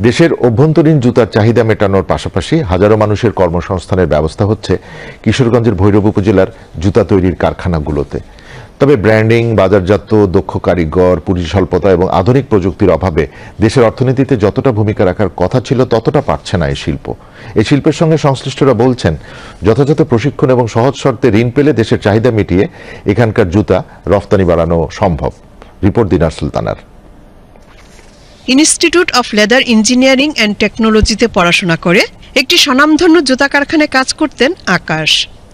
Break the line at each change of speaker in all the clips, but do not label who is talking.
দেশের অভ্যন্তরীণ জুতার চাহিদা মেটানোর পাশাপাশি হাজারো মানুষের কর্মসংস্থানের ব্যবস্থা হচ্ছে কিশোরগঞ্জের ভৈরব উপজেলার জুতা তৈরির কারখানাগুলোতে। তবে ব্র্যান্ডিং, বাজারজাত, দক্ষ কারিগর, পুঁজি স্বল্পতা এবং আধুনিক প্রযুক্তির অভাবে দেশের অর্থনীতিতে যতটা ভূমিকা রাখার কথা ছিল ততটা পারছে না এই শিল্প। এই শিল্পের সঙ্গে সংশ্লিষ্টরা বলছেন, যথাযথ প্রশিক্ষণ এবং সহজ শর্তে ঋণ পেলে দেশের চাহিদা মিটিয়ে এখানকার জুতা রফতানি বাড়ানো সম্ভব। রিপোর্ট দিনার সুলতানার।
Institute of leather engineering and টেকনোলজিতে পড়াশোনা করে একটি স্বনামধন্য জুতা কারখানায় কাজ করতেন আকাশ।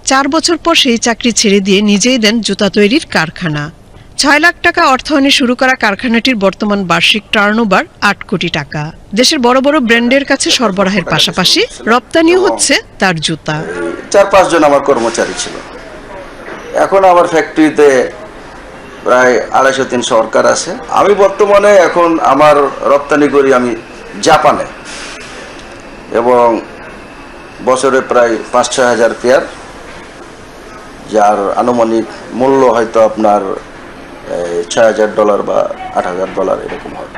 4 বছর পর সেই চাকরি ছেড়ে দিয়ে নিজেই দেন জুতা তৈরির কারখানা। 6 লাখ টাকা অর্থায়নে শুরু করা কারখানাটির বর্তমান বার্ষিক টার্নওভার 8 কোটি টাকা। দেশের বড় বড় ব্র্যান্ডের কাছে সরবরাহের পাশাপাশি রপ্তানিও হচ্ছে তার জুতা।
4-5 জন আমার কর্মচারী ছিল। এখন আমার ফ্যাক্টরিতে প্রায় 250-300 ওয়ার্কার আছে। আমি বর্তমানে এখন আমার রপ্তানি করি আমি জাপানে, এবং বছরে প্রায় 5-6 হাজার পেয়ার, যার আনুমানিক মূল্য হয়তো আপনার $6,000 বা $8,000 এরকম হয়।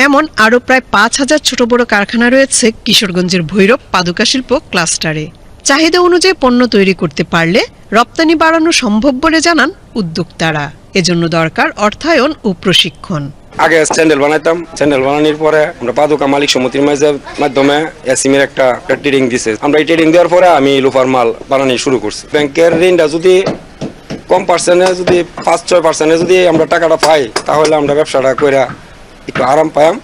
এমন আরও প্রায় 5,000 ছোট বড় কারখানা রয়েছে কিশোরগঞ্জের ভৈরব পাদুকা শিল্প ক্লাস্টারে। চাহিদা অনুযায়ী পণ্য তৈরি করতে পারলে রপ্তানি বাড়ানো সম্ভব বলে জানান উদ্যোক্তারা। এজন্য দরকার অর্থায়ন ও প্রশিক্ষণ।
আগে স্যান্ডেল বানাইতাম, স্যান্ডেল বানানোর পরে আমরা পাদুকা মালিক সমিতির মাধ্যমে এসিমের একটা ট্রেডিং দিছে। আমরা এই ট্রেডিং দেওয়ার পরে আমি লোফার মাল বানানো শুরু করছি। ব্যাংকের ঋণটা যদি কম পার্সেন্টে, যদি 5-6% যদি আমরা টাকাটা পাই, তাহলে আমরা ব্যবসাটা করে একটু আরাম পাইম।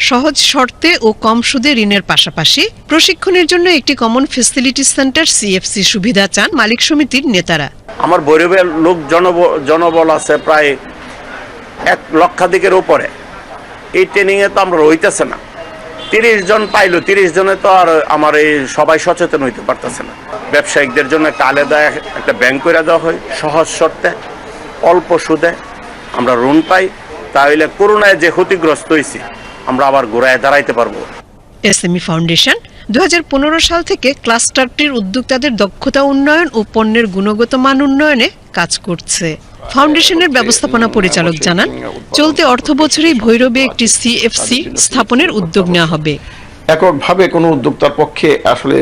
সহজ শর্তে ও কম সুদে ঋণের পাশাপাশি প্রশিক্ষণের জন্য একটি কমন ফ্যাসিলিটি সেন্টার সিএফসি সুবিধা চান মালিক সমিতির নেতারা।
আমার ভৈরবের লোক জনবল আছে প্রায় 1 লক্ষাধিকের উপরে। এই ট্রেনিংয়ে তো আমরা রইতেছে না। 30 জন পাইলো, 30 জনে তো আর আমার এই সবাই সচেতন হইতে পারতেছে না। ব্যবসায়িকদের জন্য একটা আলাদা একটা ব্যাংক করে দেওয়া হয়, সহজ শর্তে অল্প সুদে আমরা ঋণ পাই। তাহলে করোনায় যে ক্ষতিগ্রস্ত হয়েছি আমরা আবার ঘোরায় দাঁড়াইতে পারবো।
এসএমই ফাউন্ডেশন 2015 সাল থেকে ক্লাস্টারটির উদ্যোক্তাদের দক্ষতা উন্নয়ন ও পণ্যের গুণগত মান উন্নয়নে কাজ করছে। ফাউন্ডেশনের ব্যবস্থাপনা পরিচালক জানান, চলতি অর্থ বছরেই ভৈরবে একটি সিএফসি স্থাপনের উদ্যোগ নেওয়া হবে।
এককভাবে কোনো উদ্যোক্তার পক্ষে আসলে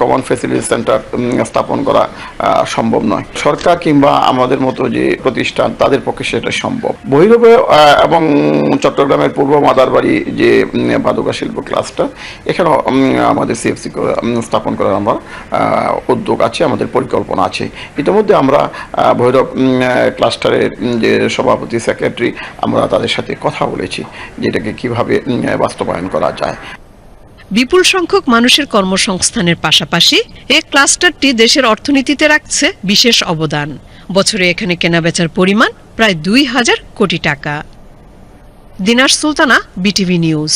কমন ফ্যাসিলিটি সেন্টার স্থাপন করা সম্ভব নয়। সরকার কিংবা আমাদের মতো যে প্রতিষ্ঠান, তাদের পক্ষে সেটা সম্ভব। ভৈরবে এবং চট্টগ্রামের পূর্ব মাদারবাড়ি যে পাদুকা শিল্প ক্লাস্টার, এখানেও আমাদের সিএফসি স্থাপন করার আমার উদ্যোগ আছে, আমাদের পরিকল্পনা আছে। ইতিমধ্যে আমরা ভৈরব ক্লাস্টারের যে সভাপতি, সেক্রেটারি, আমরা তাদের সাথে কথা বলেছি যেটাকে কিভাবে বাস্তবায়ন করা যায়।
বিপুল সংখ্যক মানুষের কর্মসংস্থানের পাশাপাশি এই ক্লাস্টারটি দেশের অর্থনীতিতে রাখছে বিশেষ অবদান। বছরে এখানে কেনাবেচার পরিমাণ প্রায় 2,000 কোটি টাকা। দিনার সুলতানা, বিটিভি নিউজ।